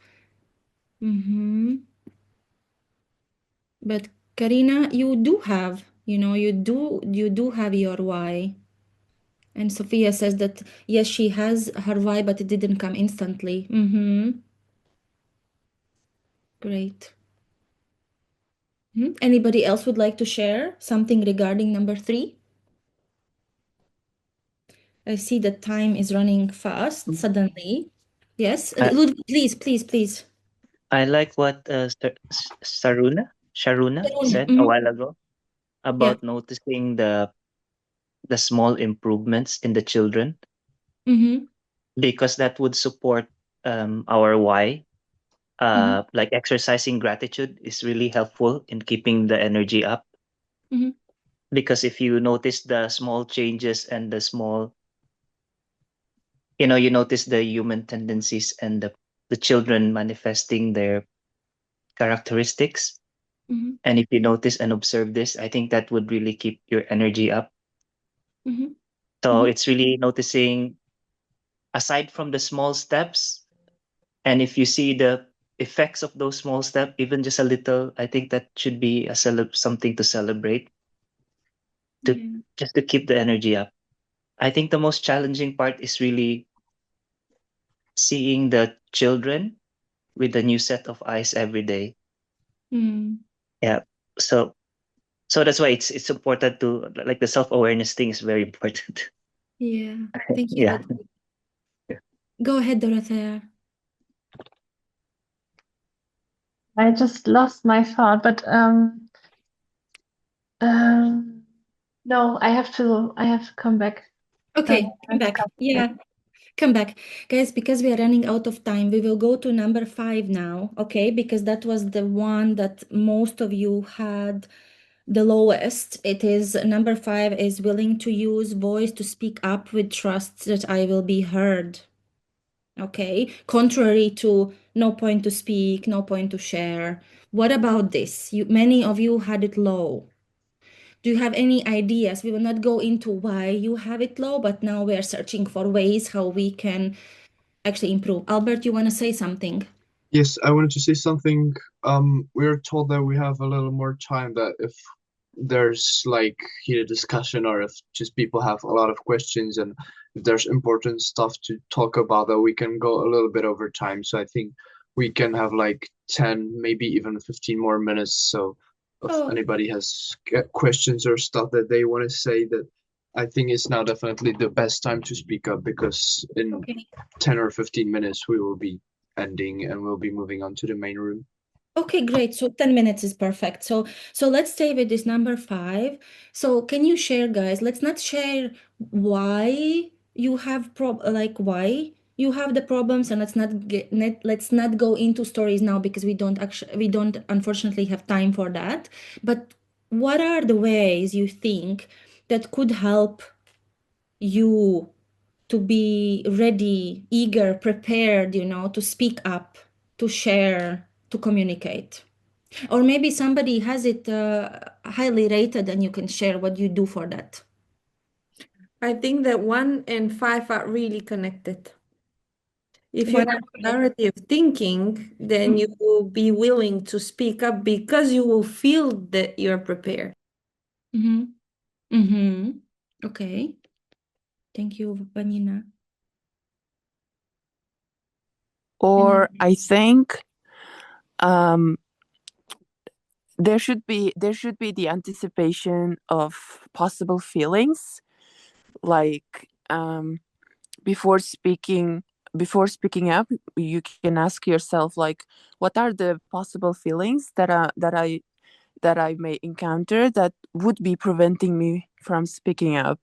but Karina, you do have, you do have your why. And Sophia says that yes, she has her why, but it didn't come instantly. Great. Anybody else would like to share something regarding number 3? I see that time is running fast suddenly. Yes, I, Ludwig, please. I like what Sharuna Karuna. said a while ago Yeah. about noticing the small improvements in the children. Mm-hmm. because that would support our why. Mhm. Like exercising gratitude is really helpful in keeping the energy up. Mhm. Because if you notice the small changes and the small, you notice the human tendencies and the children manifesting their characteristics. Mhm. And if you notice and observe this, I think that would really keep your energy up. Mhm. So Mhm. it's really noticing, aside from the small steps, and if you see the effects of those small steps, even just a little, I think that should be something to celebrate, to Yeah. just to keep the energy up. I think the most challenging part is really seeing the children with a new set of eyes every day. Mm. Yeah. So that's why it's important to, like, the self-awareness thing is very important. Yeah. Thank you, Yeah. Odkazy. Go ahead, Dorothea. I just lost my thought, but no, I have to come back. Okay, come I've back. come Yeah, back. come back. Guys, because we are running out of time, we will go to number 5 now, okay? Because that was the one that most of you had the lowest. It is number 5 is willing to use voice to speak up with trust that I will be heard. Okay, contrary to no point to speak, no point to share. What about this? Many of you had it low. Do you have any ideas? We will not go into why you have it low, but now we are searching for ways how we can actually improve. Albert, you want to say something? Yes, I wanted to say something. We are told that we have a little more time, that if there's like heated discussion, or if just people have a lot of questions, and if there's important stuff to talk about, that we can go a little bit over time. So I think we can have like 10, maybe even 15 more minutes. So if Oh, anybody has questions or stuff that they want to say, that I think is now definitely the best time to speak up, because in okay. 10 or 15 minutes we will be ending and we'll be moving on to the main room. Okay, great. So 10 minutes is perfect. So let's stay with this number 5. So can you share, guys? Let's not share why you have why you have the problems, and let's not go into stories now, because we don't unfortunately have time for that. But what are the ways you think that could help you to be ready, eager, prepared, to speak up, to share, to communicate? Or maybe somebody has it highly rated and you can share what you do for that. I think that 1 and 5 are really connected. If you What have are clarity of thinking, then you will be willing to speak up because you will feel that you're prepared. Mm-hmm. Mm-hmm. Okay. Thank you, Vanina. Or I think um, there should be the anticipation of possible feelings, like before speaking up, you can ask yourself, like, what are the possible feelings that I may encounter that would be preventing me from speaking up.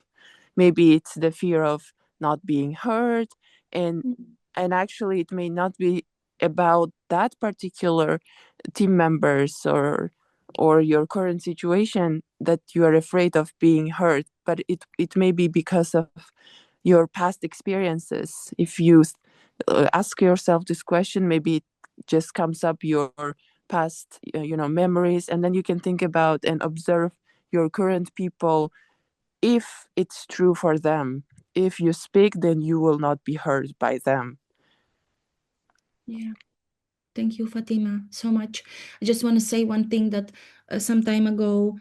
Maybe it's the fear of not being heard, and actually it may not be about that particular team members or your current situation that you are afraid of being heard, but it may be because of your past experiences. If you ask yourself this question, maybe it just comes up your past memories, and then you can think about and observe your current people, if it's true for them. If you speak, then you will not be heard by them. Yeah. Thank you, Fatima, so much. I just want to say one thing that some time ago,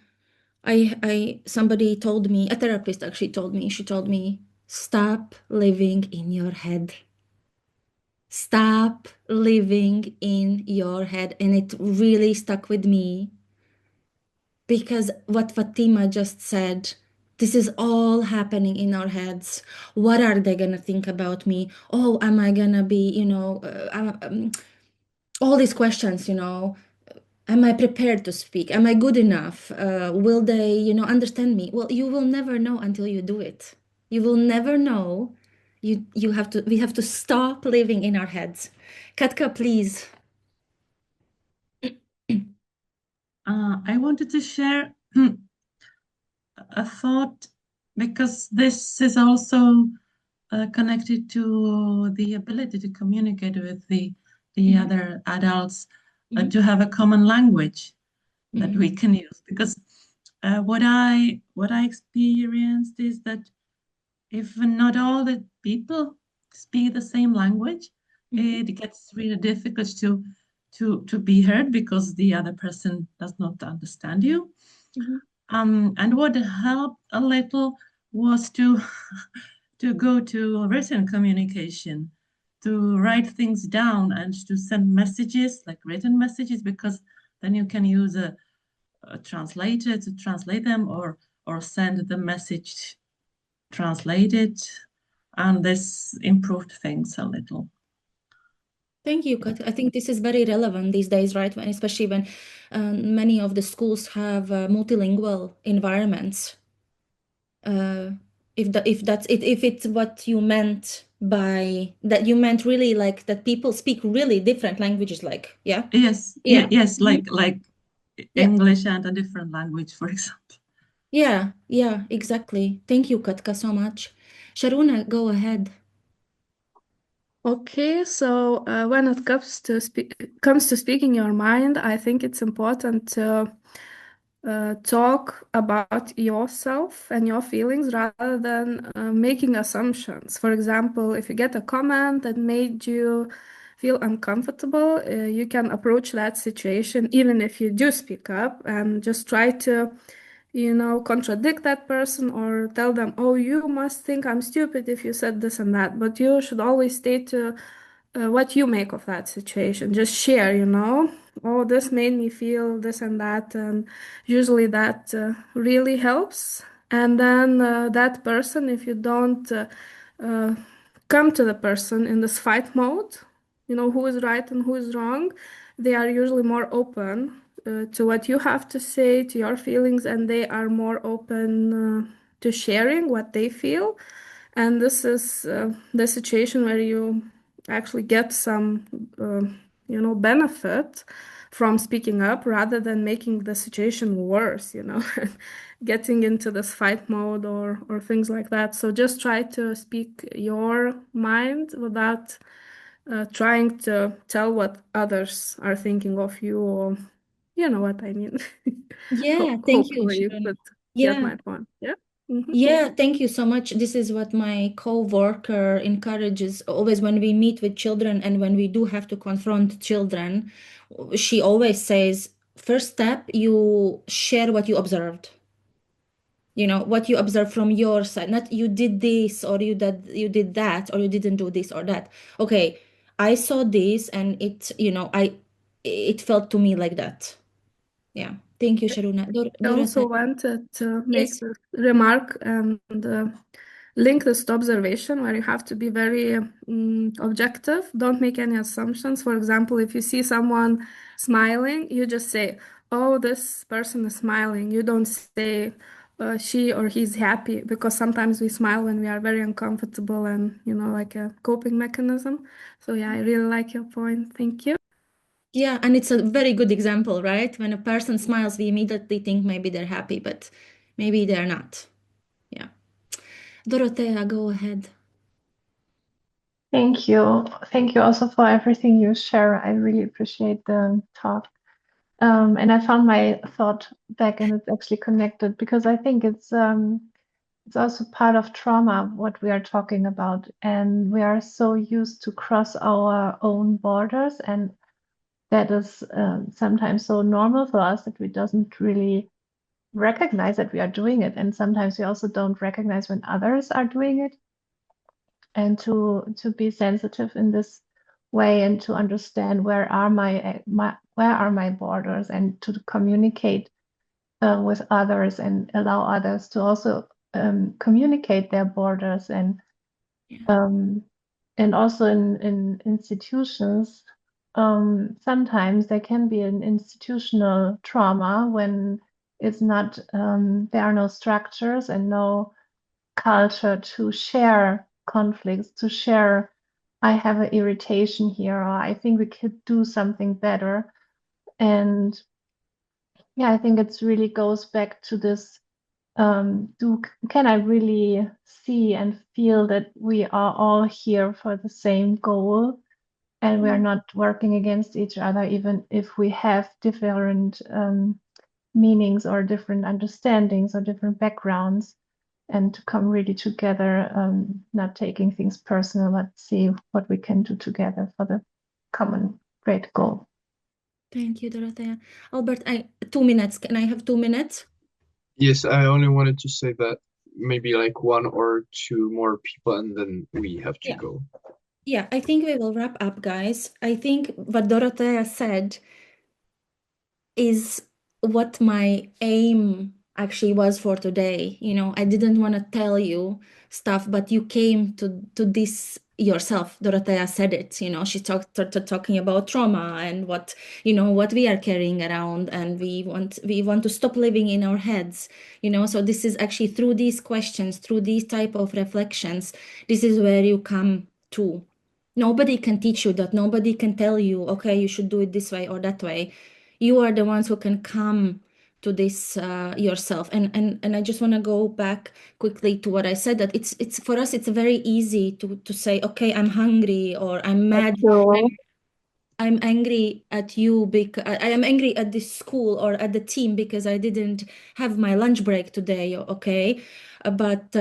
somebody told me, a therapist actually told me, she told me, stop living in your head. Stop living in your head. And it really stuck with me, because what Fatima just said, this is all happening in our heads. What are they gonna think about me? Oh, am I gonna be, all these questions, am I prepared to speak? Am I good enough? Will they, understand me? Well, you will never know until you do it. You will never know we have to stop living in our heads. Katka, please. I wanted to share a thought because this is also connected to the ability to communicate with the other adults, to have a common language that we can use. Because what I experienced is that if not all the people speak the same language, it gets really difficult to be heard because the other person does not understand you. And what helped a little was to go to written communication, to write things down and to send messages, like written messages, because then you can use a translator to translate them, or send the message translated, and this improved things a little. Thank you, Kat. I think this is very relevant these days, right? Especially when many of the schools have multilingual environments. If it's what you meant by that, you meant really like that people speak really different languages, like, yeah? Yes, Yeah. yes, like English and a different language, for example. Yeah, exactly. Thank you, Katka, so much. Sharuna, go ahead. Okay, so when it comes to speaking your mind, I think it's important to talk about yourself and your feelings rather than making assumptions. For example, if you get a comment that made you feel uncomfortable, you can approach that situation even if you do speak up and just try to, contradict that person or tell them, oh, you must think I'm stupid if you said this and that. But you should always state what you make of that situation. Just share, oh, this made me feel this and that. And usually that really helps. And then that person, if you don't come to the person in this fight mode, who is right and who is wrong, they are usually more open to what you have to say, to your feelings, and they are more open to sharing what they feel. And this is the situation where you actually get some, benefit from speaking up rather than making the situation worse, getting into this fight mode or things like that. So just try to speak your mind without trying to tell what others are thinking of you, or you know what I mean. Yeah, thank you, Hopefully you Sharuna. could Yeah. get my point. Yeah. Mhm. Yeah, thank you so much. This is what my co-worker encourages always when we meet with children and when we do have to confront children. She always says, first step, you share what you observed. What you observe from your side, not you did this or you did that or you didn't do this or that. Okay, I saw this and it felt to me like that. Yeah. Thank you, Sharuna. I also Dorota. wanted to make Yes. this remark and link this to observation, where you have to be very objective. Don't make any assumptions. For example, if you see someone smiling, you just say, oh, this person is smiling. You don't say she or he's happy, because sometimes we smile when we are very uncomfortable and, like a coping mechanism. So yeah, I really like your point. Thank you. Yeah, and it's a very good example, right? When a person smiles, we immediately think maybe they're happy, but maybe they're not. Yeah. Dorothea, go ahead. Thank you. Thank you also for everything you share. I really appreciate the talk. And I found my thought back, and it's actually connected because I think it's also part of trauma, what we are talking about. And we are so used to cross our own borders, and that is sometimes so normal for us that we doesn't really recognize that we are doing it. And sometimes we also don't recognize when others are doing it. And to be sensitive in this way and to understand where are my borders, and to communicate with others and allow others to also communicate their borders, and also in institutions, sometimes there can be an institutional trauma when it's not there are no structures and no culture to share conflicts, to share, I have an irritation here, or I think we could do something better. And yeah, I think it's really goes back to this, can I really see and feel that we are all here for the same goal, and we are not working against each other, even if we have different meanings or different understandings or different backgrounds, and to come really together, not taking things personal, but see what we can do together for the common great goal. Thank you, Dorothea. Albert, 2 minutes. Can I have 2 minutes? Yes, I only wanted to say that maybe like one or two more people and then we have to Yeah. go. Yeah, I think we will wrap up, guys. I think what Dorothea said is what my aim actually was for today. You know, I didn't want to tell you stuff, but you came to this yourself. Dorothea said it, you know, she started talking about trauma and what, you know, what we are carrying around, and we want to stop living in our heads, you know. So this is actually through these questions, through these type of reflections, this is where you come to. Nobody can teach you that. Nobody can tell you, okay, you should do it this way or that way. You are the ones who can come to this yourself. And I just want to go back quickly to what I said, that it's for us, it's very easy to say, okay, I'm hungry, or I'm mad. I'm angry at you because I am angry at this school or at the team because I didn't have my lunch break today, okay? But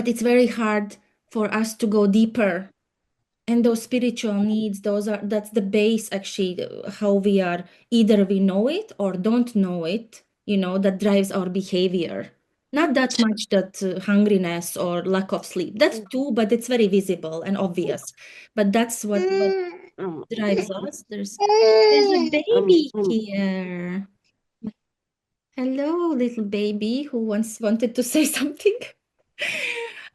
it's very hard for us to go deeper. And those spiritual needs, that's the base actually, how we are, either we know it or don't know it, you know, that drives our behavior. Not that much that hungriness or lack of sleep. That's too, but it's very visible and obvious. But that's what drives us. There's a baby here. Hello, little baby who once wanted to say something.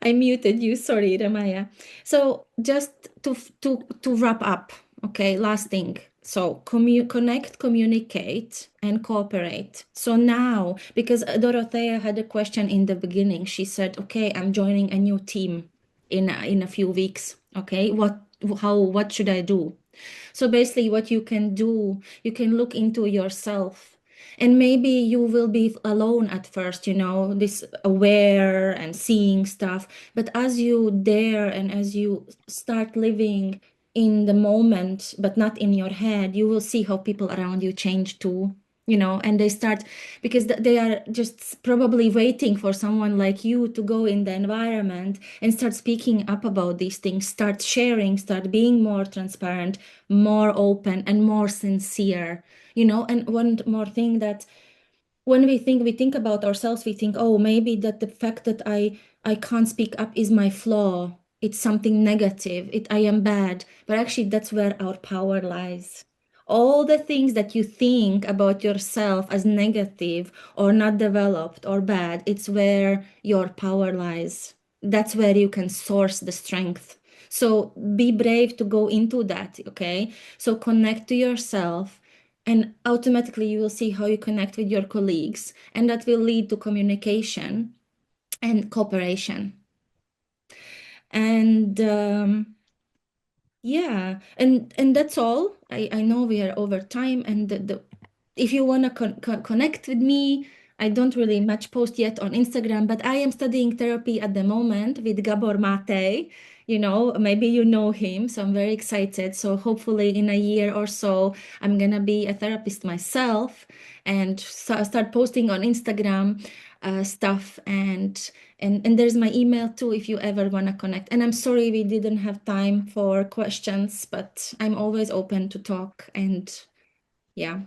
I muted you. Sorry, Ramaya. So just to wrap up, okay, last thing. So connect, communicate, and cooperate. So now, because Dorothea had a question in the beginning, she said, "Okay, I'm joining a new team in a few weeks. Okay, what should I do?" So basically, what you can do, you can look into yourself. And maybe you will be alone at first, you know, this aware and seeing stuff. But as you dare and as you start living in the moment, but not in your head, you will see how people around you change too, you know, and they start, because they are just probably waiting for someone like you to go in the environment and start speaking up about these things, start sharing, start being more transparent, more open, and more sincere, you know. And one more thing, that when we think about ourselves, we think, oh, maybe that the fact that I can't speak up is my flaw, it's something negative, I am bad. But actually, that's where our power lies. All the things that you think about yourself as negative or not developed or bad, it's where your power lies. That's where you can source the strength. So be brave to go into that, okay? So connect to yourself, and automatically you will see how you connect with your colleagues, and that will lead to communication and cooperation. And yeah, and that's all. I know we are over time, and if you want to connect with me, I don't really much post yet on Instagram, but I am studying therapy at the moment with Gabor Mate. You know, maybe you know him, so I'm very excited. So hopefully in a year or so, I'm gonna be a therapist myself and start posting on Instagram stuff, and there's my email too if you ever want to connect. And I'm sorry we didn't have time for questions, but I'm always open to talk. And yeah,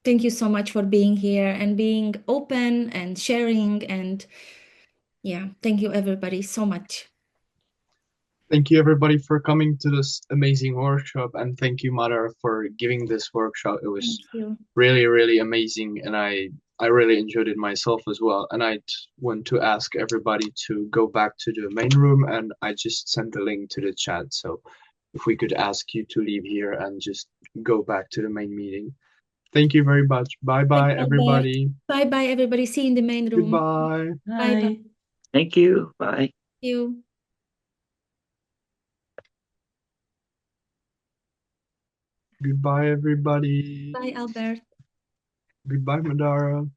thank you so much for being here and being open and sharing. And yeah, thank you everybody so much. Thank you everybody for coming to this amazing workshop, and thank you, Madara, for giving this workshop. It was Thank you. really, really amazing, and I really enjoyed it myself as well. And I want to ask everybody to go back to the main room, and I just sent the link to the chat. So if we could ask you to leave here and just go back to the main meeting. Thank you very much. Bye bye, everybody. Bye bye, everybody. See you in the main room. Goodbye. Bye bye. Bye. Thank you. Bye. Thank you. Goodbye, everybody. Bye, Albert. Goodbye, Madara.